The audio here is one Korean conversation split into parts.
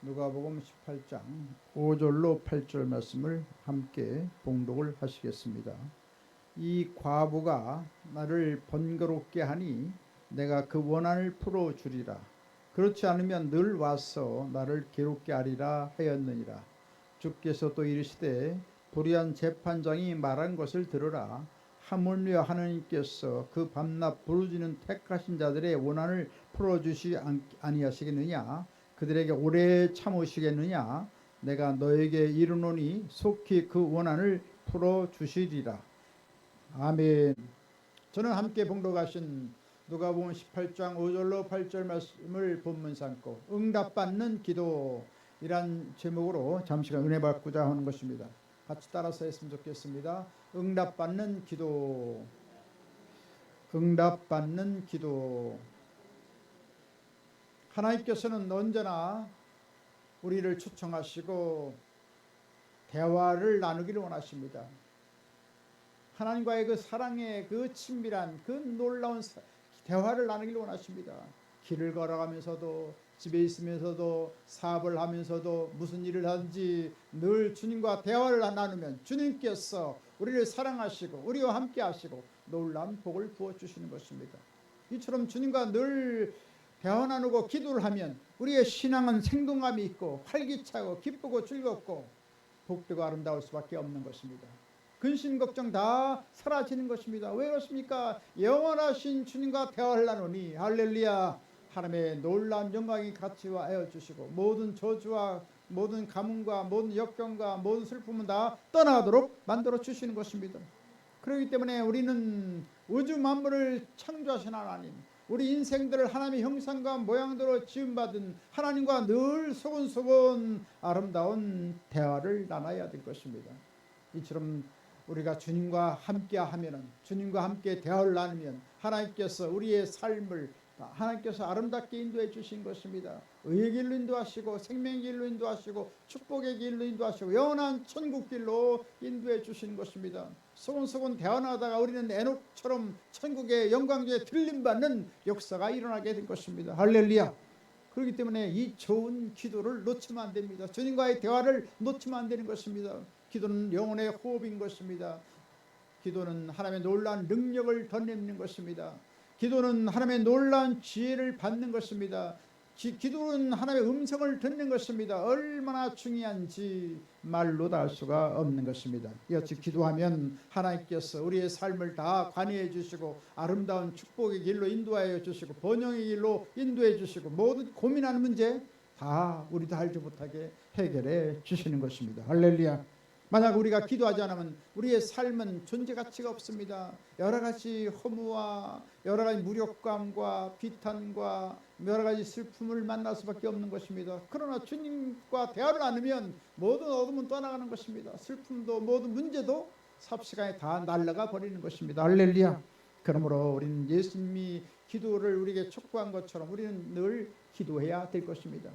누가복음 18장 5절로 8절 말씀을 함께 봉독을 하시겠습니다. 이 과부가 나를 번거롭게 하니 내가 그 원한을 풀어주리라. 그렇지 않으면 늘 와서 나를 괴롭게 하리라 하였느니라. 주께서 또 이르시되 불의한 재판장이 말한 것을 들으라. 하물며 하나님께서 그 밤낮 부르짖는 택하신 자들의 원한을 풀어주시 아니하시겠느냐? 그들에게 오래 참으시겠느냐? 내가 너에게 이르노니 속히 그 원한을 풀어주시리라. 아멘. 저는 함께 봉독하신 누가복음 18장 5절로 8절 말씀을 본문 삼고 응답받는 기도이란 제목으로 잠시간 은혜 받고자 하는 것입니다. 같이 따라서 했으면 좋겠습니다. 응답받는 기도, 응답받는 기도. 하나님께서는 언제나 우리를 초청하시고 대화를 나누기를 원하십니다. 하나님과의 그 사랑의 그 친밀한 그 놀라운 대화를 나누기를 원하십니다. 길을 걸어가면서도 집에 있으면서도 사업을 하면서도 무슨 일을 하든지 늘 주님과 대화를 나누면 주님께서 우리를 사랑하시고 우리와 함께 하시고 놀라운 복을 부어주시는 것입니다. 이처럼 주님과 늘 대화 나누고 기도를 하면 우리의 신앙은 생동감이 있고 활기차고 기쁘고 즐겁고 복되고 아름다울 수밖에 없는 것입니다. 근심 걱정 다 사라지는 것입니다. 왜 그렇습니까? 영원하신 주님과 대화를 나누니 할렐루야, 하나님의 놀라운 영광이 같이 하여 주시고 모든 저주와 모든 가뭄과 모든 역경과 모든 슬픔은 다 떠나도록 만들어 주시는 것입니다. 그렇기 때문에 우리는 우주 만물을 창조하신 하나님, 우리 인생들을 하나님의 형상과 모양대로 지음받은 하나님과 늘 소곤소곤 아름다운 대화를 나눠야 될 것입니다. 이처럼 우리가 주님과 함께 하면은, 주님과 함께 대화를 나누면 하나님께서 우리의 삶을 하나님께서 아름답게 인도해 주신 것입니다. 의의 길로 인도하시고 생명의 길로 인도하시고 축복의 길로 인도하시고 영원한 천국 길로 인도해 주시는 것입니다. 소곤소곤 대화하다가 우리는 에녹처럼 천국의 영광에 들림받는 역사가 일어나게 될 것입니다. 할렐루야. 그렇기 때문에 이 좋은 기도를 놓치면 안 됩니다. 주님과의 대화를 놓치면 안 되는 것입니다. 기도는 영혼의 호흡인 것입니다. 기도는 하나님의 놀라운 능력을 덧내는 것입니다. 기도는 하나님의 놀라운 지혜를 받는 것입니다. 기도는 하나님의 음성을 듣는 것입니다. 얼마나 중요한지 말로 다 할 수가 없는 것입니다. 이같이 기도하면 하나님께서 우리의 삶을 다 관여해 주시고 아름다운 축복의 길로 인도하여 주시고 번영의 길로 인도해 주시고 모든 고민하는 문제 다 우리도 알지 못하게 해결해 주시는 것입니다. 할렐루야. 만약 우리가 기도하지 않으면 우리의 삶은 존재 가치가 없습니다. 여러 가지 허무와 여러 가지 무력감과 비탄과 여러 가지 슬픔을 만날 수밖에 없는 것입니다. 그러나 주님과 대화를 나누면 모든 어둠은 떠나가는 것입니다. 슬픔도 모든 문제도 삽시간에 다 날아가 버리는 것입니다. 할렐루야. 그러므로 우리는 예수님이 기도를 우리에게 촉구한 것처럼 우리는 늘 기도해야 될 것입니다.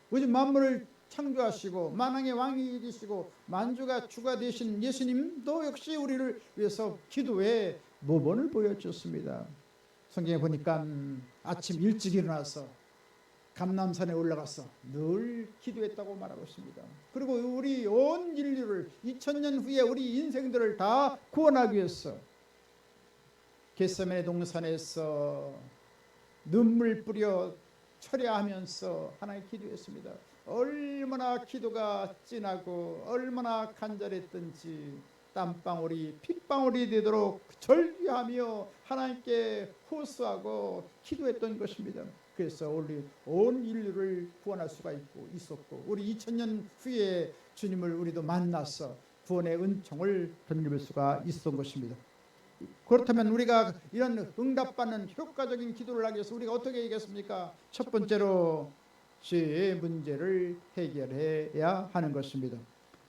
우주 만물을 창조하시고 만왕의 왕이 되시고 만주가 주가 되신 예수님도 역시 우리를 위해서 기도의 모범을 보여주셨습니다. 성경에 보니까 아침 일찍 일어나서 감람산에 올라가서 늘 기도했다고 말하고 있습니다. 그리고 우리 온 인류를 2000년 후에 우리 인생들을 다 구원하기 위해서 겟세마네 동산에서 눈물 뿌려 철야하면서 하나님 기도했습니다. 얼마나 기도가 진하고 얼마나 간절했던지 땀방울이 핏방울이 되도록 절규하며 하나님께 호소하고 기도했던 것입니다. 그래서 우리 온 인류를 구원할 수가 있었고 우리 2000년 후에 주님을 우리도 만나서 구원의 은총을 덧입을 수가 있었던 것입니다. 그렇다면 우리가 이런 응답받는 효과적인 기도를 하기 위해서 우리가 어떻게 하겠습니까? 첫 번째로 죄의 문제를 해결해야 하는 것입니다.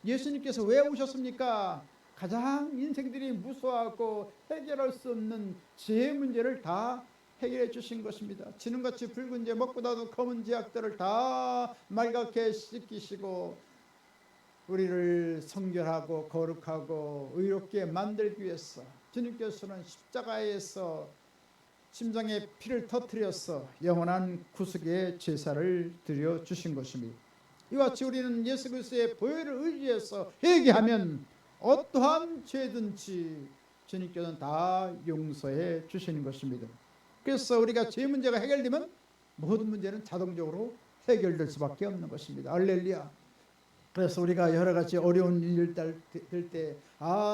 예수님께서 왜 오셨습니까? 가장 인생들이 무서워하고 해결할 수 없는 죄의 문제를 다 해결해 주신 것입니다. 지능같이 붉은 죄 먹보다도 검은 죄악들을 다 말갛게 씻기시고 우리를 성결하고 거룩하고 의롭게 만들기 위해서 주님께서는 십자가에서 심장에 피를 터뜨려서 영원한 구속의 제사를 드려 주신 것입니다. 이와 같이 우리는 예수 그리스도의 보혈을 의지해서 회개하면 어떠한 죄든지 주님께서는 다 용서해 주시는 것입니다. 그래서 우리가 죄 문제가 해결되면 모든 문제는 자동적으로 해결될 수밖에 없는 것입니다. 할렐루야. 그래서 우리가 여러 가지 어려운 일 될 때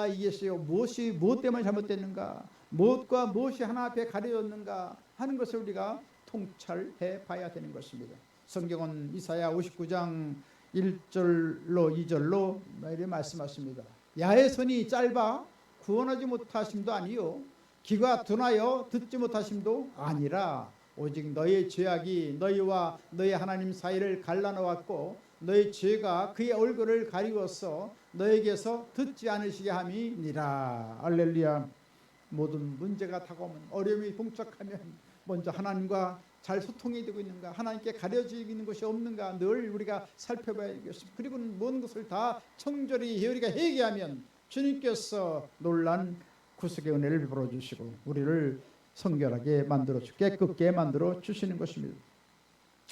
이게요 무엇이 무엇 때문에 잘못됐는가, 무엇과 무엇이 하나 앞에 가려졌는가 하는 것을 우리가 통찰해 봐야 되는 것입니다. 성경은 이사야 59장 1절로 2절로 이렇게 말씀하십니다. 야의 손이 짧아 구원하지 못하심도 아니요 귀가 둔하여 듣지 못하심도 아니라 오직 너의 죄악이 너희와 너희 하나님 사이를 갈라놓았고 너희 죄가 그의 얼굴을 가리워서 너에게서 듣지 않으시게 함이니라. 할렐루야. 모든 문제가 다가오면, 어려움이 봉착하면 먼저 하나님과 잘 소통이 되고 있는가, 하나님께 가려지고 있는 것이 없는가 늘 우리가 살펴봐야겠습니다. 그리고 모든 것을 다 청절히 우리가 회개하면 주님께서 놀란 구속의 은혜를 베풀어 주시고 우리를 성결하게 만들어 깨끗게 만들어 주시는 것입니다.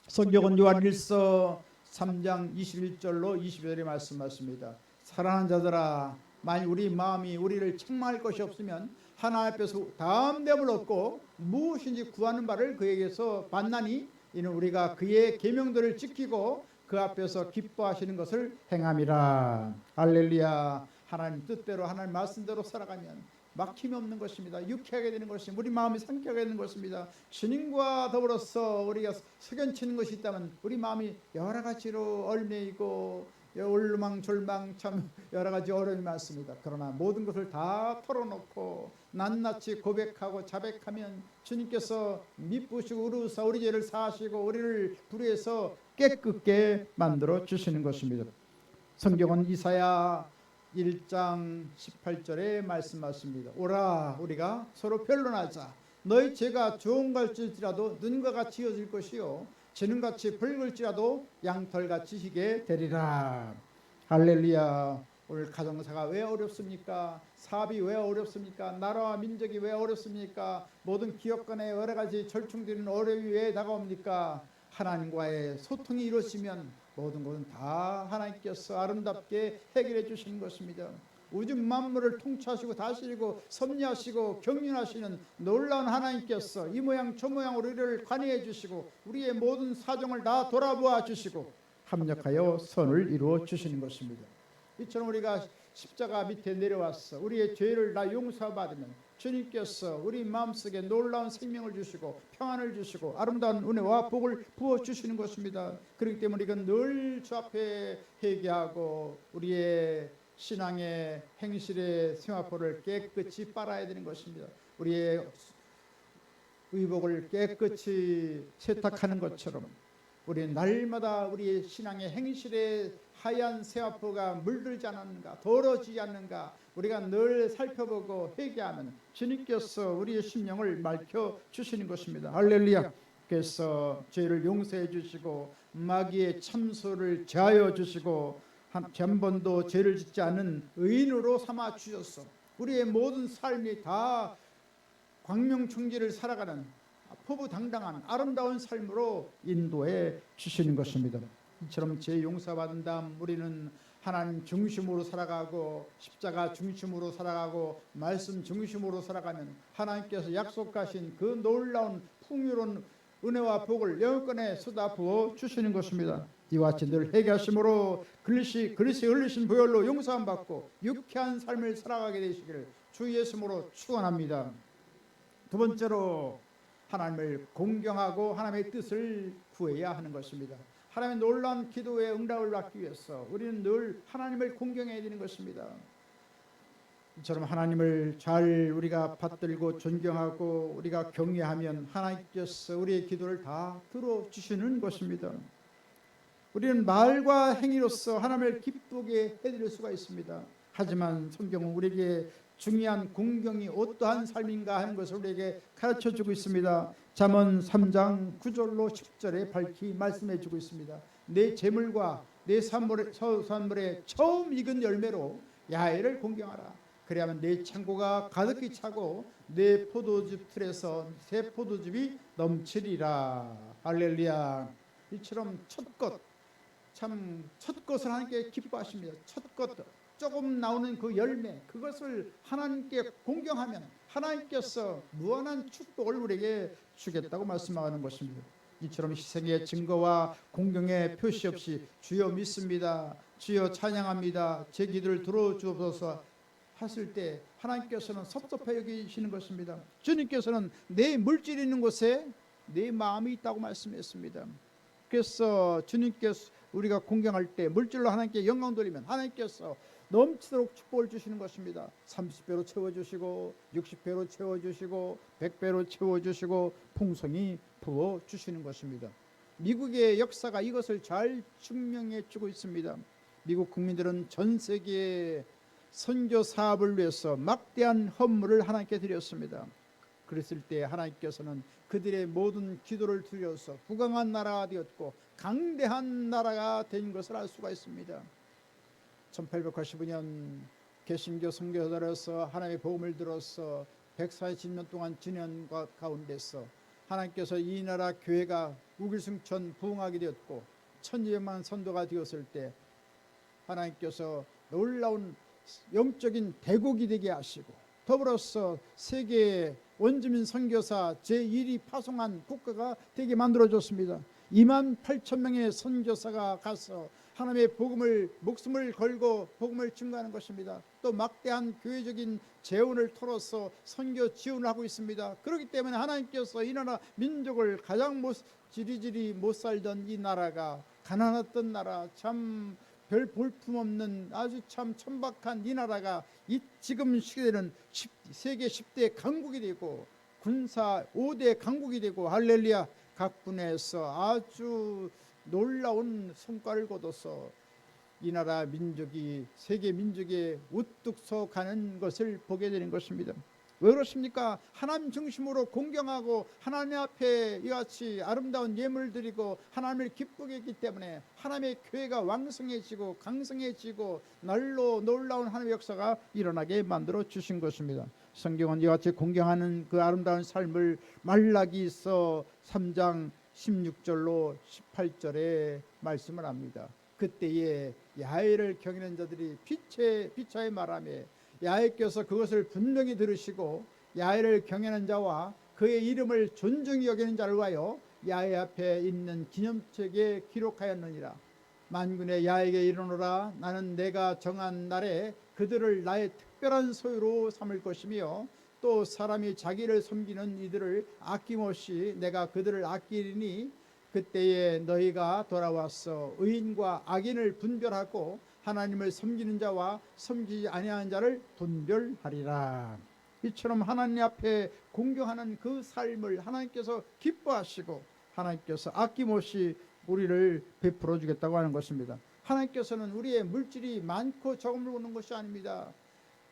성경은 요한일서 3장 21절로 22절에 말씀하십니다. 사랑하는 자들아, 만일 우리 마음이 우리를 책망할 것이 없으면 하나님 앞에서 담대함을 얻고 무엇인지 구하는 바를 그에게서 받나니 이는 우리가 그의 계명들을 지키고 그 앞에서 기뻐하시는 것을 행함이라. 할렐루야. 하나님 뜻대로 하나님 말씀대로 살아가면 막힘이 없는 것입니다. 유쾌하게 되는 것입니다. 우리 마음이 상쾌하게 되는 것입니다. 주님과 더불어서 우리가 석연치는 것이 있다면 우리 마음이 여러 가지로 얽매이고 올망졸망 참 여러 가지 어려움이 많습니다. 그러나 모든 것을 다 털어놓고 낱낱이 고백하고 자백하면 주님께서 미쁘시고 의로우사 우리 죄를 사하시고 우리를 불의해서 깨끗게 만들어 주시는 것입니다. 성경은 이사야 1장 18절에 말씀하십니다. 오라 우리가 서로 변론하자. 너희 죄가 좋은 갈지라도 눈과 같이 이어질 것이요 지능같이 붉을지라도 양털같이 희게 되리라. 할렐루야. 오늘 가정사가 왜 어렵습니까? 사업이 왜 어렵습니까? 나라와 민족이 왜 어렵습니까? 모든 기업 간에 여러 가지 절충되는 어려움이 왜 다가옵니까? 하나님과의 소통이 이루어지면 모든 것은 다 하나님께서 아름답게 해결해 주시는 것입니다. 우주 만물을 통치하시고 다스리고 섭리하시고 경륜하시는 놀라운 하나님께서 이 모양 저 모양 우리를 관여해 주시고 우리의 모든 사정을 다 돌아보아 주시고 합력하여 선을 이루어 주시는 것입니다. 이처럼 우리가 십자가 밑에 내려와서 우리의 죄를 다 용서받으면 주님께서 우리 마음속에 놀라운 생명을 주시고 평안을 주시고 아름다운 은혜와 복을 부어주시는 것입니다. 그렇기 때문에 이건 늘 주 앞에 회개하고 우리의 신앙의 행실의 세마포를 깨끗이 빨아야 되는 것입니다. 우리의 의복을 깨끗이 세탁하는 것처럼 우리는 날마다 우리의 신앙의 행실의 하얀 세마포가 물들지 않았는가, 더러지지 않는가 우리가 늘 살펴보고 회개하면 주님께서 우리의 심령을 맑혀 주시는 것입니다. 할렐루야. 그래서 죄를 용서해 주시고 마귀의 참소를 제하여 주시고 한 번도 죄를 짓지 않은 의인으로 삼아 주셨어. 우리의 모든 삶이 다 광명충지를 살아가는 포부당당한 아름다운 삶으로 인도해 주시는 것입니다. 이처럼 죄 용서받은 다음 우리는 하나님 중심으로 살아가고 십자가 중심으로 살아가고 말씀 중심으로 살아가면 하나님께서 약속하신 그 놀라운 풍요로운 은혜와 복을 영권에 쏟아부어 주시는 것입니다. 이와 같이 늘 회개하심으로 그리스도의 흘리신 보혈로 용서함 받고 유쾌한 삶을 살아가게 되시기를 주 예수님으로 축원합니다. 두 번째로 하나님을 공경하고 하나님의 뜻을 구해야 하는 것입니다. 하나님의 놀라운 기도의 응답을 받기 위해서 우리는 늘 하나님을 공경해야 되는 것입니다. 이처럼 하나님을 잘 우리가 받들고 존경하고 우리가 경외하면 하나님께서 우리의 기도를 다 들어주시는 것입니다. 우리는 말과 행위로서 하나님을 기쁘게 해드릴 수가 있습니다. 하지만 성경은 우리에게 중요한 공경이 어떠한 삶인가 하는 것을 우리에게 가르쳐주고 있습니다. 잠언 3장 9절로 10절에 밝히 말씀해주고 있습니다. 내 재물과 내 소산물의 처음 익은 열매로 야훼를 공경하라. 그래야만 내 창고가 가득히 차고 내 포도즙 틀에서 새 포도즙이 넘치리라. 할렐루야. 이처럼 첫 것 참 첫 것을 하나님께 기뻐하십니다. 첫 것, 조금 나오는 그 열매, 그것을 하나님께 공경하면 하나님께서 무한한 축복을 우리에게 주겠다고 말씀하는 것입니다. 이처럼 희생의 증거와 공경의 표시 없이 주여 믿습니다, 주여 찬양합니다, 제 기도를 들어주옵소서 하실 때 하나님께서는 섭섭해 여기시는 것입니다. 주님께서는 내 물질이 있는 곳에 내 마음이 있다고 말씀했습니다. 그래서 주님께서 우리가 공경할 때 물질로 하나님께 영광 돌리면 하나님께서 넘치도록 축복을 주시는 것입니다. 30배로 채워주시고 60배로 채워주시고 100배로 채워주시고 풍성히 부어주시는 것입니다. 미국의 역사가 이것을 잘 증명해 주고 있습니다. 미국 국민들은 전 세계에 선교 사업을 위해서 막대한 헌물을 하나님께 드렸습니다. 그랬을 때 하나님께서는 그들의 모든 기도를 들여서 부강한 나라가 되었고 강대한 나라가 된 것을 알 수가 있습니다. 1885년 개신교 선교사로서 하나님의 복음을 들어서 140년 동안 지낸 가운데서 하나님께서 이 나라 교회가 우길승천 부흥하게 되었고 1200만 선도가 되었을 때 하나님께서 놀라운 영적인 대국이 되게 하시고 더불어서 세계의 원주민 선교사 제1위 파송한 국가가 되게 만들어졌습니다. 28,000명의 선교사가 가서 하나님의 복음을 목숨을 걸고 복음을 증거하는 것입니다. 또 막대한 교회적인 재원을 털어서 선교 지원을 하고 있습니다. 그렇기 때문에 하나님께서 이 나라 민족을 가장 지리지리 못 살던 이 나라가 가난했던 나라, 참 별 볼품없는 아주 참 천박한 이 나라가 이 지금 시대는 세계 10대 강국이 되고 군사 5대 강국이 되고 할렐루야, 각 분야에서 아주 놀라운 성과를 거둬서 이 나라 민족이 세계 민족에 우뚝 서 가는 것을 보게 되는 것입니다. 왜 그렇습니까? 하나님 중심으로 공경하고 하나님 앞에 이같이 아름다운 예물을 드리고 하나님을 기쁘게 했기 때문에 하나님의 교회가 왕성해지고 강성해지고 날로 놀라운 하나님의 역사가 일어나게 만들어 주신 것입니다. 성경은 이같이 공경하는 그 아름다운 삶을 말라기서 3장 16절로 18절에 말씀을 합니다. 그때에 야훼를 경외하는 자들이 피차에 말하며 야훼께서 그것을 분명히 들으시고 야훼를 경외하는 자와 그의 이름을 존중히 여기는 자를 위하여 야훼 앞에 있는 기념책에 기록하였느니라. 만군의 야훼에게 이르노라. 나는 내가 정한 날에 그들을 나의 특별한 소유로 삼을 것이며 또 사람이 자기를 섬기는 이들을 아낌없이 내가 그들을 아끼리니 그때에 너희가 돌아와서 의인과 악인을 분별하고 하나님을 섬기는 자와 섬기지 아니하는 자를 분별하리라. 이처럼 하나님 앞에 공경하는 그 삶을 하나님께서 기뻐하시고 하나님께서 아낌없이 우리를 베풀어 주겠다고 하는 것입니다. 하나님께서는 우리의 물질이 많고 적음을 보는 것이 아닙니다.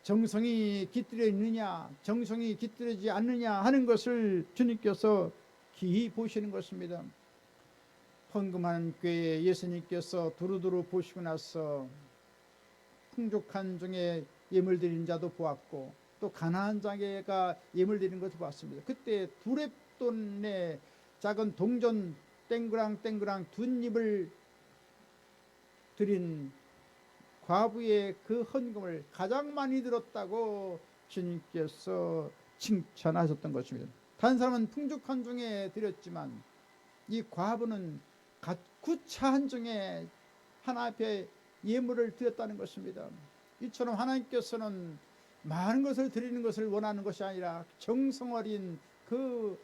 정성이 깃들여 있느냐 정성이 깃들여지지 않느냐 하는 것을 주님께서 기히 보시는 것입니다. 헌금하는 꾀에 예수님께서 두루두루 보시고 나서 풍족한 중에 예물 드리는 자도 보았고 또 가난한 자가 예물 드리는 것도 보았습니다. 그때 두렙돈의 작은 동전 땡그랑 두 입을 드린 과부의 그 헌금을 가장 많이 들었다고 주님께서 칭찬하셨던 것입니다. 다른 사람은 풍족한 중에 드렸지만 이 과부는 구차한 중에 하나 앞에 예물을 드렸다는 것입니다. 이처럼 하나님께서는 많은 것을 드리는 것을 원하는 것이 아니라 정성 어린 그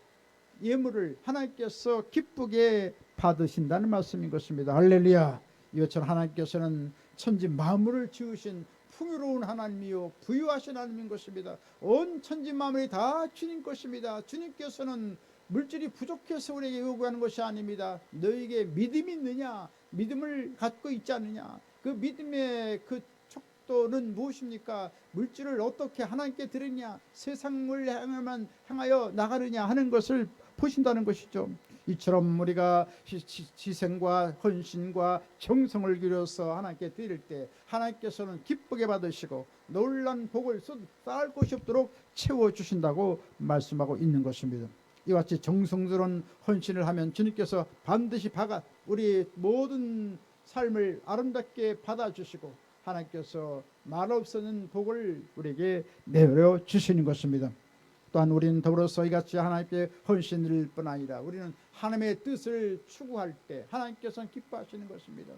예물을 하나님께서 기쁘게 받으신다는 말씀인 것입니다. 할렐루야. 이것처럼 하나님께서는 천지 만물을 지으신 풍요로운 하나님이요 부유하신 하나님인 것입니다. 온 천지 만물이 다 주님 것입니다. 주님께서는 물질이 부족해서 우리에게 요구하는 것이 아닙니다. 너에게 믿음이 있느냐, 믿음을 갖고 있지 않느냐, 그 믿음의 그 척도는 무엇입니까? 물질을 어떻게 하나님께 드리냐, 세상을 향하여 나가느냐 하는 것을 보신다는 것이죠. 이처럼 우리가 희생과 헌신과 정성을 기울여서 하나님께 드릴 때 하나님께서는 기쁘게 받으시고 놀란 복을 쌓을 곳이 없도록 채워주신다고 말씀하고 있는 것입니다. 이와 같이 정성스러운 헌신을 하면 주님께서 반드시 우리 모든 삶을 아름답게 받아주시고 하나님께서 말없는 복을 우리에게 내려 주시는 것입니다. 또한 우리는 더불어서 이같이 하나님께 헌신을 뿐 아니라 우리는 하나님의 뜻을 추구할 때 하나님께서는 기뻐하시는 것입니다.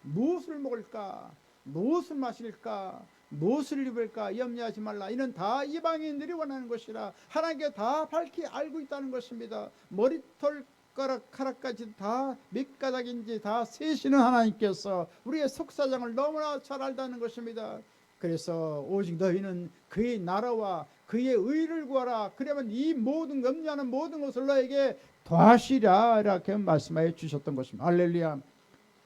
무엇을 먹을까, 무엇을 마실까, 무엇을 입을까 염려하지 말라. 이는 다 이방인들이 원하는 것이라 하나님께 다 밝히 알고 있다는 것입니다. 머리털가락까지 다 몇 가닥인지 다 세시는 하나님께서 우리의 속사정을 너무나 잘 알다는 것입니다. 그래서 오직 너희는 그의 나라와 그의 의를 구하라. 그러면 이 모든 염려하는 모든 것을 너에게 더하시리라 이렇게 말씀하여 주셨던 것입니다. 할렐루야.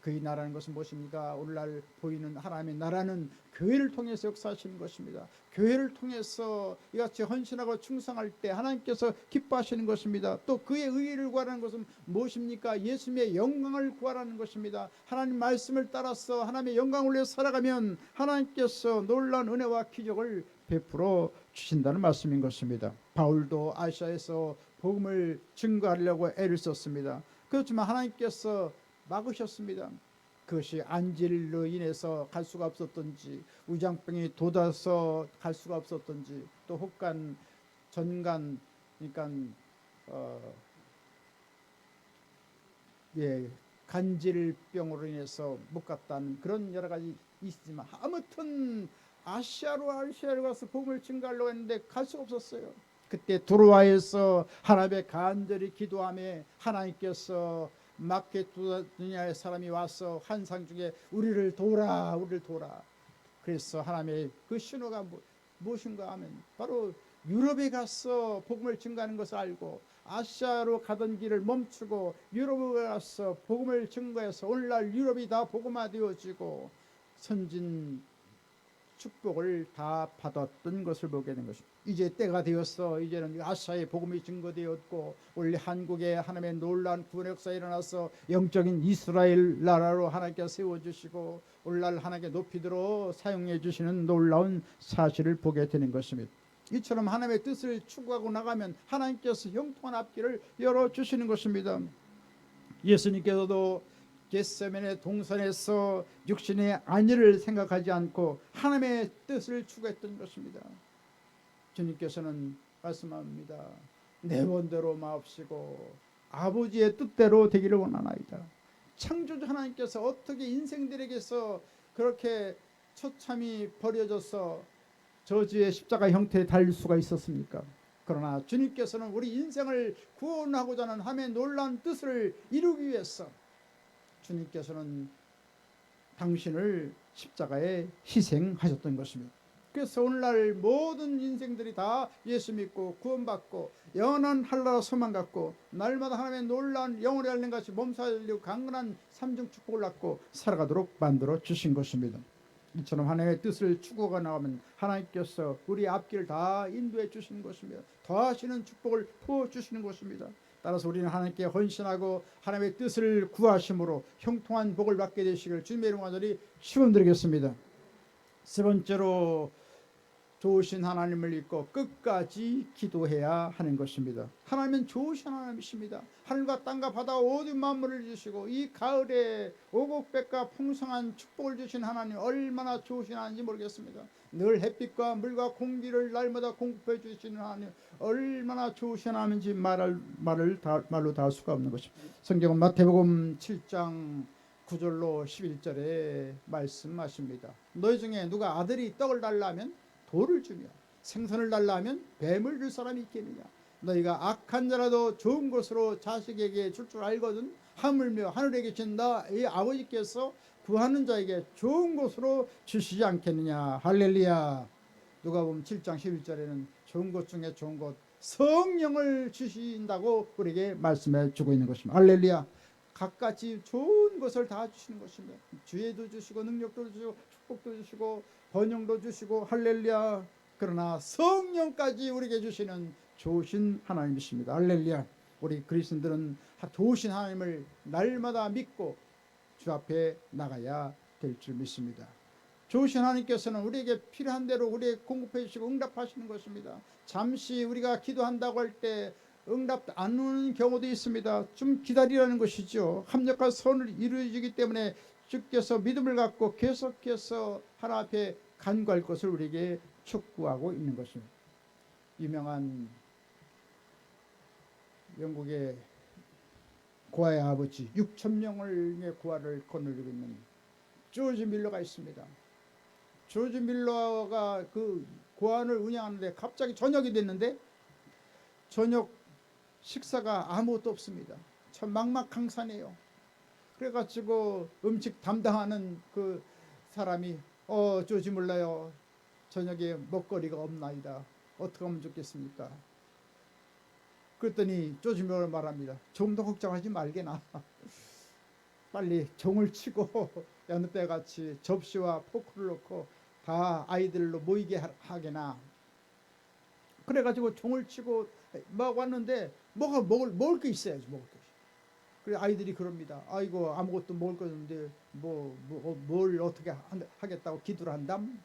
그의 나라는 것은 무엇입니까? 오늘날 보이는 하나님의 나라는 교회를 통해서 역사하시는 것입니다. 교회를 통해서 이같이 헌신하고 충성할 때 하나님께서 기뻐하시는 것입니다. 또 그의 의를 구하라는 것은 무엇입니까? 예수님의 영광을 구하라는 것입니다. 하나님 말씀을 따라서 하나님의 영광을 위해 살아가면 하나님께서 놀라운 은혜와 기적을 베풀어 주신다는 말씀인 것입니다. 바울도 아시아에서 복음을 증거하려고 애를 썼습니다. 그렇지만 하나님께서 막으셨습니다. 그것이 안질로 인해서 갈 수가 없었던지, 우장병이 돋아서 갈 수가 없었던지, 또 혹간 전간, 그러니까 간질병으로 인해서 못 갔다는 그런 여러 가지 있지만 아무튼 아시아로 가서 복음을 증거하려고 했는데 갈 수가 없었어요. 그때 두로아에서 하나님의 간절히 기도하며 하나님께서 마케도니아의 사람이 와서 환상 중에 우리를 도우라. 그래서 하나님의 그 신호가 무엇인가 하면 바로 유럽에 가서 복음을 증거하는 것을 알고 아시아로 가던 길을 멈추고 유럽에 가서 복음을 증거해서 오늘날 유럽이 다 복음화되어지고 선진 축복을 다 받았던 것을 보게 된 것입니다. 이제 때가 되었어. 이제는 아시아의 복음이 증거되었고 원래 한국에 하나님의 놀라운 구원의 역사가 일어나서 영적인 이스라엘 나라로 하나님께서 세워주시고 오늘날 하나님께 높이 들어 사용해 주시는 놀라운 사실을 보게 되는 것입니다. 이처럼 하나님의 뜻을 추구하고 나가면 하나님께서 형통한 앞길을 열어주시는 것입니다. 예수님께서도 겟세마네 동산에서 육신의 안위를 생각하지 않고 하나님의 뜻을 추구했던 것입니다. 주님께서는 말씀합니다. 내 원대로 마옵시고 아버지의 뜻대로 되기를 원하나이다. 창조주 하나님께서 어떻게 인생들에게서 그렇게 처참히 버려져서 저주의 십자가 형태에 달릴 수가 있었습니까? 그러나 주님께서는 우리 인생을 구원하고자 하는 하나님의 놀라운 뜻을 이루기 위해서 주님께서는 당신을 십자가에 희생하셨던 것입니다. 그래서 오늘날 모든 인생들이 다 예수 믿고 구원받고 영원한 한나라 소망 갖고 날마다 하나님의 놀라운 영혼의 알림 같이 몸살리고 강건한 삼중 축복을 갖고 살아가도록 만들어 주신 것입니다. 이처럼 하나님의 뜻을 추구가 나가면 하나님께서 우리 앞길을 다 인도해 주시는 것입니다. 더하시는 축복을 부어 주시는 것입니다. 따라서 우리는 하나님께 헌신하고 하나님의 뜻을 구하심으로 형통한 복을 받게 되시길 주님의 이름으로 간절히 축원드리겠습니다. 세 번째로 좋으신 하나님을 믿고 끝까지 기도해야 하는 것입니다. 하나님은 좋으신 하나님이십니다. 하늘과 땅과 바다 모든 만물을 주시고 이 가을에 오곡백과 풍성한 축복을 주신 하나님 얼마나 좋으신 하나님인지 모르겠습니다. 늘 햇빛과 물과 공기를 날마다 공급해 주시는 하나님 얼마나 좋으신 하나님인지 말로 다 할 수가 없는 것입니다. 성경은 마태복음 7장 9절로 11절에 말씀하십니다. 너희 중에 누가 아들이 떡을 달라면 돌을 주며 생선을 달라 하면 뱀을 줄 사람이 있겠느냐. 너희가 악한 자라도 좋은 것으로 자식에게 줄 줄 알거든 하물며 하늘에 계신 나의 아버지께서 구하는 자에게 좋은 것으로 주시지 않겠느냐. 할렐루야. 누가복음 7장 11절에는 좋은 것 중에 좋은 것 성령을 주신다고 우리에게 말씀해 주고 있는 것입니다. 할렐루야. 각가지 좋은 것을 다 주시는 것입니다. 지혜도 주시고 능력도 주시고 축복도 주시고 번영도 주시고 할렐루야. 그러나 성령까지 우리에게 주시는 좋으신 하나님이십니다. 할렐루야. 우리 그리스도인들은 좋으신 하나님을 날마다 믿고 주 앞에 나가야 될 줄 믿습니다. 좋으신 하나님께서는 우리에게 필요한 대로 우리에게 공급해 주시고 응답하시는 것입니다. 잠시 우리가 기도한다고 할 때 응답 안 오는 경우도 있습니다. 좀 기다리라는 것이죠. 합력과 선을 이루어지기 때문에 주께서 믿음을 갖고 계속해서 하나님 앞에 간구할 것을 우리에게 촉구하고 있는 것입니다. 유명한 영국의 고아의 아버지 6,000명의 고아를 거느리고 있는 조지 밀러가 있습니다. 조지 밀러가 그 고아를 운영하는데 갑자기 저녁이 됐는데 저녁 식사가 아무것도 없습니다. 참 막막항산해요. 그래가지고 음식 담당하는 그 사람이 조지 밀러요, 저녁에 먹거리가 없나이다. 어떻게 하면 좋겠습니까? 그랬더니 조지 밀러가 말합니다. 좀 더 걱정하지 말게나. 빨리 종을 치고 여느 때같이 접시와 포크를 놓고 다 아이들로 모이게 하게나. 그래가지고 종을 치고 막 왔는데 먹을 게 있어야지. 먹을 게. 그래 아이들이 그럽니다. 아이고 아무것도 먹을 거 없는데 뭘 어떻게 하겠다고 기도를 한담.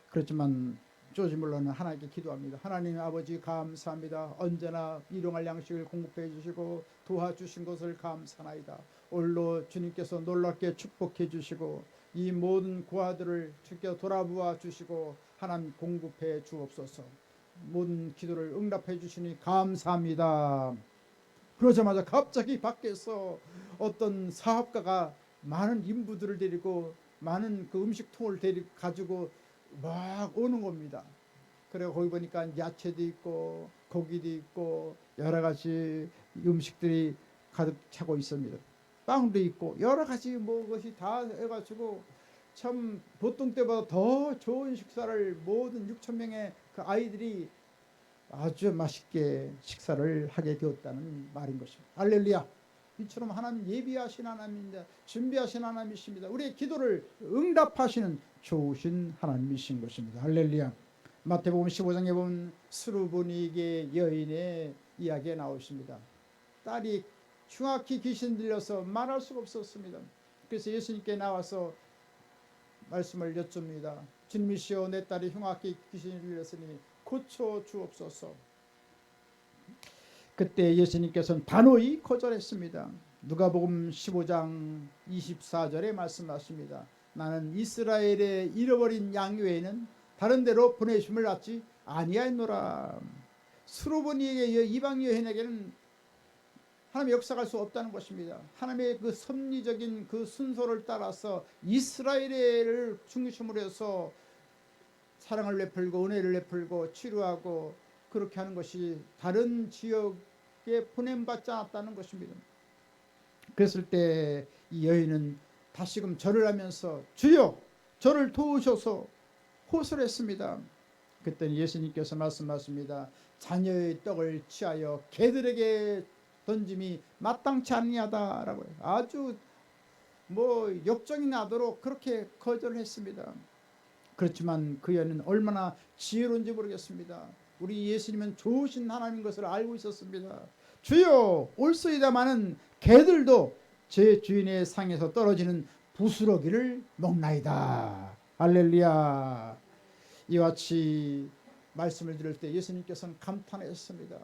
그렇지만 조지 밀러는 하나님께 기도합니다. 하나님 아버지 감사합니다. 언제나 일용할 양식을 공급해 주시고 도와주신 것을 감사나이다. 오늘로 주님께서 놀랍게 축복해 주시고 이 모든 고아들을 주께서 돌아보아 주시고 하나님 공급해 주옵소서. 모든 기도를 응답해 주시니 감사합니다. 그러자마자 갑자기 밖에서 어떤 사업가가 많은 인부들을 데리고 많은 그 음식통을 가지고 막 오는 겁니다. 그래 거기 보니까 야채도 있고 고기도 있고 여러 가지 음식들이 가득 차고 있습니다. 빵도 있고 여러 가지 뭐 것이 다 해가지고 참 보통 때보다 더 좋은 식사를 모든 6,000명의 그 아이들이 아주 맛있게 식사를 하게 되었다는 말인 것입니다. 할렐루야. 이처럼 하나님 예비하신 하나님입니다. 준비하신 하나님이십니다. 우리의 기도를 응답하시는 좋으신 하나님이신 것입니다. 할렐루야. 마태복음 15장에 보면 수르보니게 여인의 이야기가 나오십니다. 딸이 흉악히 귀신 들려서 말할 수가 없었습니다. 그래서 예수님께 나와서 말씀을 여쭙니다. 주님이시여 내 딸이 흉악히 귀신이 들렸으니 고쳐 주옵소서. 그때 예수님께서는 단호히 거절했습니다. 누가복음 15장 24절에 말씀하십니다. 나는 이스라엘의 잃어버린 양 외에는 다른 데로 보내심을 받지 아니하였노라. 수르보니에게 이방 여인에게는 하나님의 역사할 수 없다는 것입니다. 하나님의 그 섭리적인 그 순서를 따라서 이스라엘을 중심으로 해서 사랑을 베풀고 은혜를 베풀고 치료하고 그렇게 하는 것이 다른 지역에 보냄받지 않았다는 것입니다. 그랬을 때 이 여인은 다시금 절을 하면서 주여 저를 도우셔서 호소를 했습니다. 그랬더니 예수님께서 말씀하십니다. 자녀의 떡을 취하여 개들에게 던짐이 마땅치 아니하다라고 아주 역정이 나도록 그렇게 거절을 했습니다. 그렇지만 그 여인은 얼마나 지혜로운지 모르겠습니다. 우리 예수님은 좋으신 하나님인 것을 알고 있었습니다. 주여 올소이다마는 개들도 제 주인의 상에서 떨어지는 부스러기를 먹나이다. 할렐루야. 이와 같이 말씀을 들을 때 예수님께서는 감탄했습니다.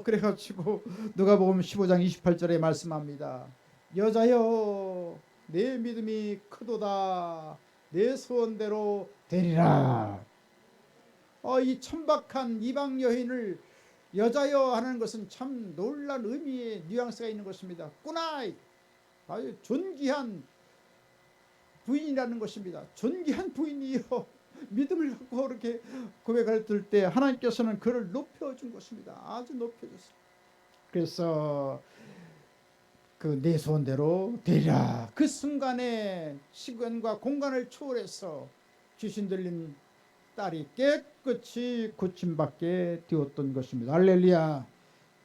그래가지고 누가복음 15장 28절에 말씀합니다. 여자여 내 믿음이 크도다. 내 소원대로 되리라. 이 천박한 이방 여인을 여자여 하는 것은 참 놀라운 의미의 뉘앙스가 있는 것입니다. 꾸나이 아주 존귀한 부인이라는 것입니다. 존귀한 부인이요. 믿음을 갖고 그렇게 고백을 들 때 하나님께서는 그를 높여준 것입니다. 아주 높여줬어요. 그래서 그 내 소원대로 되리라. 그 순간에 시간과 공간을 초월해서 귀신 들린 딸이 깨끗이 고침받게 되었던 것입니다. 할렐루야.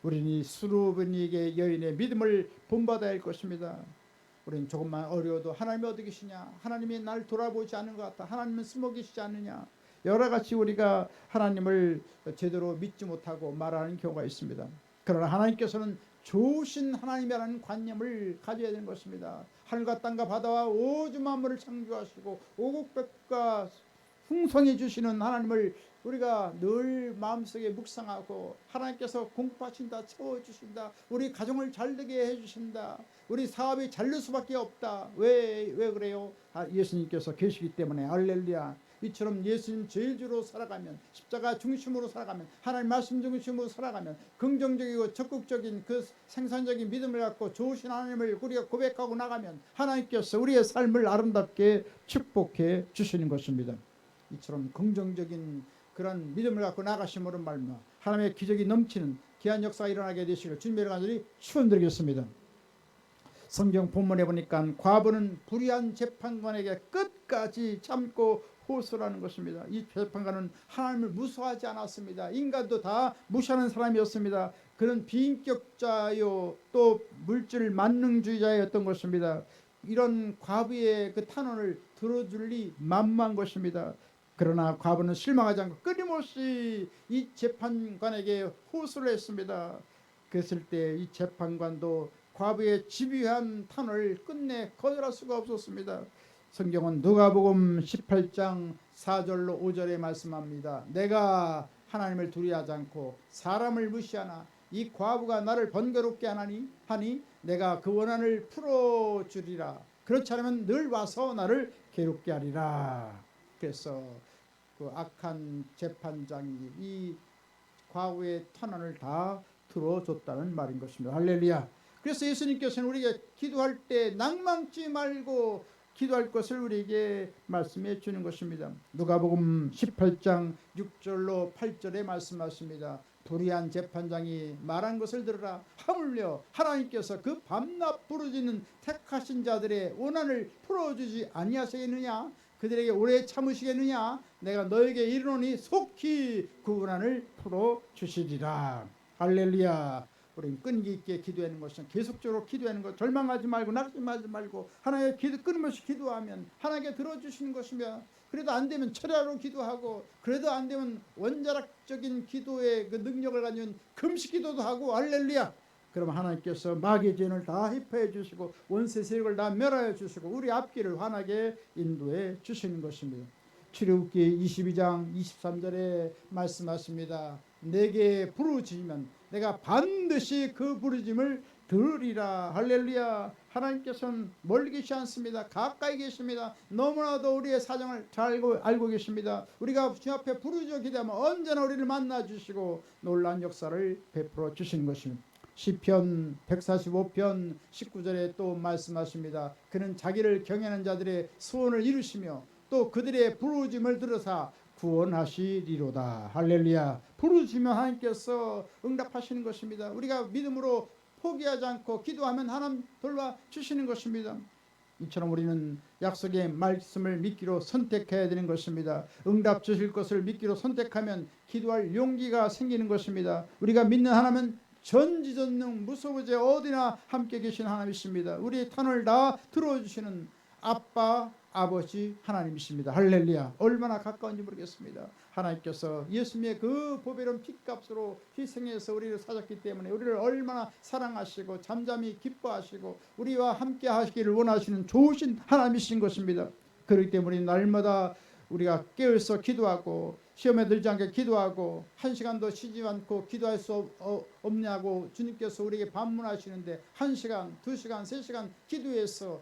우리는 이 수르보니게 여인의 믿음을 본받아야 할 것입니다. 우리는 조금만 어려워도 하나님이 어디 계시냐, 하나님이 날 돌아보지 않는 것 같다, 하나님은 숨어 계시지 않느냐, 여러가지 우리가 하나님을 제대로 믿지 못하고 말하는 경우가 있습니다. 그러나 하나님께서는 좋으신 하나님이라는 관념을 가져야 되는 것입니다. 하늘과 땅과 바다와 오주 만물을 창조하시고 오국백과 풍성해 주시는 하나님을 우리가 늘 마음속에 묵상하고 하나님께서 공급하신다, 채워주신다, 우리 가정을 잘되게 해주신다, 우리 사업이 잘 될 수밖에 없다. 왜 그래요? 예수님께서 계시기 때문에. 할렐루야. 이처럼 예수님 제주로 살아가면, 십자가 중심으로 살아가면, 하나님 말씀 중심으로 살아가면, 긍정적이고 적극적인 그 생산적인 믿음을 갖고 좋으신 하나님을 우리가 고백하고 나가면 하나님께서 우리의 삶을 아름답게 축복해 주시는 것입니다. 이처럼 긍정적인 그런 믿음을 갖고 나가심으로 말미암아 하나님의 기적이 넘치는 귀한 역사가 일어나게 되시길 주님의 간절히 축원드리겠습니다. 성경 본문에 보니까 과부는 불의한 재판관에게 끝까지 참고 호소라는 것입니다. 이 재판관은 하나님을 무서워하지 않았습니다. 인간도 다 무시하는 사람이었습니다. 그는 비인격자요 또 물질 만능주의자였던 것입니다. 이런 과부의 그 탄원을 들어줄 리 만무한 것입니다. 그러나 과부는 실망하지 않고 끊임없이 이 재판관에게 호소를 했습니다. 그랬을 때 이 재판관도 과부의 집요한 탄원을 끝내 거절할 수가 없었습니다. 성경은 누가복음 18장 4절로 5절에 말씀합니다. 내가 하나님을 두려워하지 않고 사람을 무시하나 이 과부가 나를 번거롭게 하니 내가 그 원한을 풀어주리라. 그렇지 않으면 늘 와서 나를 괴롭게 하리라. 그래서 그 악한 재판장이 이 과부의 탄원을 다 들어줬다는 말인 것입니다. 할렐루야. 그래서 예수님께서는 우리에게 기도할 때 낭망치 말고 기도할 것을 우리에게 말씀해 주는 것입니다. 누가복음 18장 6절로 8절에 말씀하십니다. 불의한 재판장이 말한 것을 들으라. 하물며 하나님께서 그 밤낮 부르짖는 택하신 자들의 원한을 풀어주지 아니하시겠느냐? 그들에게 오래 참으시겠느냐? 내가 너에게 이르노니 속히 그 원한을 풀어주시리라. 할렐루야. 우리는 끈기 있게 기도하는 것은 계속적으로 기도하는 것, 절망하지 말고 낙심하지 말고 하나님의 끊임없이 기도하면 하나님께 들어주시는 것이며, 그래도 안 되면 철야로 기도하고, 그래도 안 되면 원자력적인 기도의 그 능력을 가진 금식 기도도 하고. 할렐루야. 그러면 하나님께서 마귀의 죄를 다 회파해 주시고 원세 세력을 다 멸하여 주시고 우리 앞길을 환하게 인도해 주시는 것입니다. 출애굽기 22장 23절에 말씀하십니다. 내게 부르짖으면 내가 반드시 그 부르짖음을 들으리라. 할렐루야. 하나님께서는 멀리 계시지 않습니다. 가까이 계십니다. 너무나도 우리의 사정을 잘 알고 계십니다. 우리가 주 앞에 부르짖어 기도하면 언제나 우리를 만나 주시고 놀라운 역사를 베풀어 주시는 것입니다. 시편 145편 19절에 또 말씀하십니다. 그는 자기를 경외하는 자들의 소원을 이루시며 또 그들의 부르짖음을 들으사 구원하시리로다. 할렐루야. 부르짖으면 하나님께서 응답하시는 것입니다. 우리가 믿음으로 포기하지 않고 기도하면 하나님 돌봐주시는 것입니다. 이처럼 우리는 약속의 말씀을 믿기로 선택해야 되는 것입니다. 응답 주실 것을 믿기로 선택하면 기도할 용기가 생기는 것입니다. 우리가 믿는 하나님은 전지전능 무소부재 어디나 함께 계신 하나님이십니다. 우리의 탄원을 다 들어주시는 아빠 아버지 하나님이십니다. 할렐루야. 얼마나 가까운지 모르겠습니다. 하나님께서 예수님의 그 보배로운 핏값으로 희생해서 우리를 사셨기 때문에 우리를 얼마나 사랑하시고 잠잠히 기뻐하시고 우리와 함께 하시기를 원하시는 좋으신 하나님이신 것입니다. 그렇기 때문에 날마다 우리가 깨어서 기도하고 시험에 들지 않게 기도하고 한 시간도 쉬지 않고 기도할 수 없냐고 주님께서 우리에게 반문하시는데 1시간, 2시간, 3시간 기도해서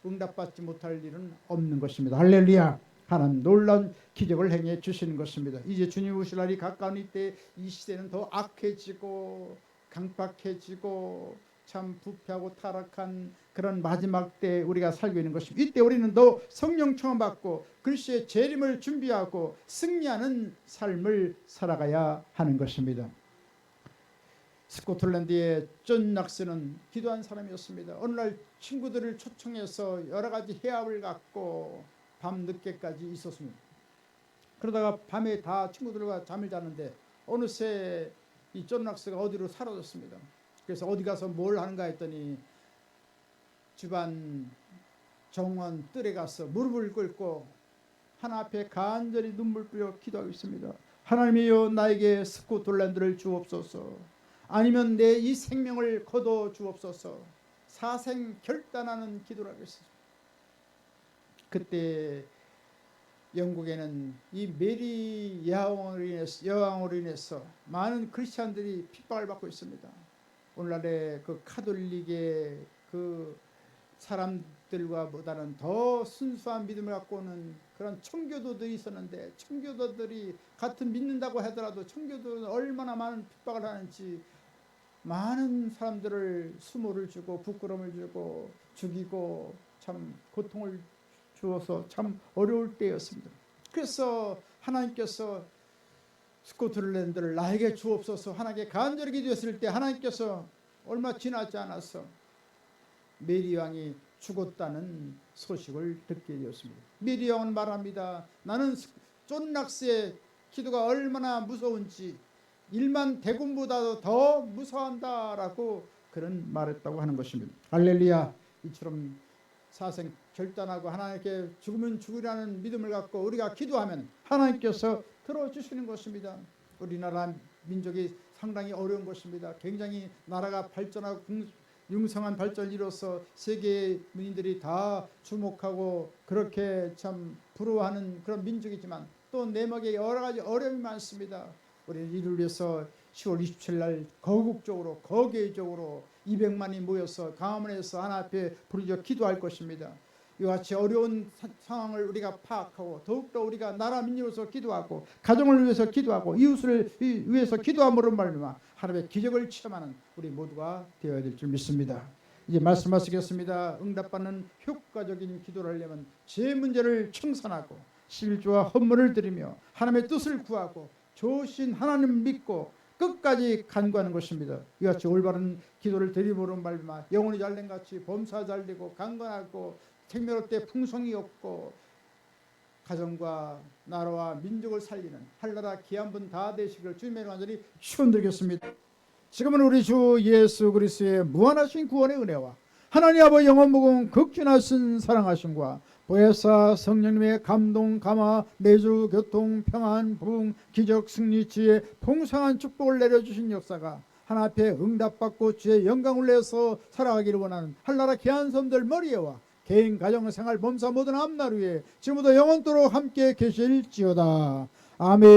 응답받지 못할 일은 없는 것입니다. 할렐루야. 하나님 놀라운 기적을 행해 주시는 것입니다. 이제 주님 오실 날이 가까운 이때 이 시대는 더 악해지고 강박해지고 참 부패하고 타락한 그런 마지막 때 우리가 살고 있는 것입니다. 이때 우리는 더 성령 충만받고 그리스도의 재림을 준비하고 승리하는 삶을 살아가야 하는 것입니다. 스코틀랜드의 존 낙스는 기도한 사람이었습니다. 어느 날 친구들을 초청해서 여러 가지 해압을 갖고 밤늦게까지 있었습니다. 그러다가 밤에 다 친구들과 잠을 잤는데 어느새 이 존 낙스가 어디로 사라졌습니다. 그래서 어디 가서 뭘 하는가 했더니 집안 정원 뜰에 가서 무릎을 꿇고 하나 앞에 간절히 눈물 뿌려 기도하고 있습니다. 하나님이여 나에게 스코틀랜드를 주옵소서. 아니면 내 이 생명을 거둬 주옵소서. 사생 결단하는 기도를 하고 있습니다. 그때 영국에는 이 메리 여왕으로 인해서 많은 크리스찬들이 핍박을 받고 있습니다. 오늘날의 그 카톨릭의 그 사람들과 보다는 더 순수한 믿음을 갖고 오는 그런 청교도들이 있었는데, 청교도들이 같은 믿는다고 하더라도 청교도는 얼마나 많은 핍박을 하는지, 많은 사람들을 수모를 주고 부끄러움을 주고 죽이고 참 고통을 주어서 참 어려울 때였습니다. 그래서 하나님께서 스코틀랜드를 나에게 주옵소서 하나님께 간절히 기도했을 때 하나님께서 얼마 지나지 않아서 메리 왕이 죽었다는 소식을 듣게 되었습니다. 메리 왕은 말합니다. 나는 쫀낙스의 기도가 얼마나 무서운지 일만 대군보다도 더 무서워한다라고 그런 말했다고 하는 것입니다. 할렐루야. 이처럼 사생 결단하고 하나님께 죽으면 죽으라는 믿음을 갖고 우리가 기도하면 하나님께서 들어주시는 것입니다. 우리나라 민족이 상당히 어려운 것입니다. 굉장히 나라가 발전하고 융성한 발전을 이뤄서 세계의 민들이 다 주목하고 그렇게 참 부러워하는 그런 민족이지만 또 내막에 여러 가지 어려움이 많습니다. 우리는 이를 위해서 10월 27일 날 거국적으로 거개적으로 200만이 모여서 강화문에서 하나 앞에 부르짖어 기도할 것입니다. 이와 같이 어려운 상황을 우리가 파악하고 더욱더 우리가 나라 민족으로서 기도하고 가정을 위해서 기도하고 이웃을 위해서 기도함으로 말미암아 하나님의 기적을 체험하는 우리 모두가 되어야 될 줄 믿습니다. 이제 말씀하시겠습니다. 응답받는 효과적인 기도를 하려면 제 문제를 청산하고 11조와 헌물을 드리며 하나님의 뜻을 구하고 좋으신 하나님을 믿고 끝까지 간구하는 것입니다. 이같이 올바른 기도를 드림으로 말미암아 영혼이 잘된 같이 범사 잘되고 강건하고 생명롭되 풍성이 없고 가정과 나라와 민족을 살리는 한나라 귀한 다 되시기를 주님의 간절히 축원드리겠습니다. 지금은 우리 주 예수 그리스도의 무한하신 구원의 은혜와 하나님 아버지 영원무궁 극진하신 사랑하심과 보혜사 성령님의 감동 감화 내주 교통 평안 부흥 기적 승리 지혜 풍성한 축복을 내려주신 역사가 하나 앞에 응답받고 주의 영광을 내서 살아가기를 원하는 한나라 귀한 섬들 머리에와 개인 가정 생활 범사 모든 앞날 위에 지금부터 영원토록 함께 계실지어다. 아멘.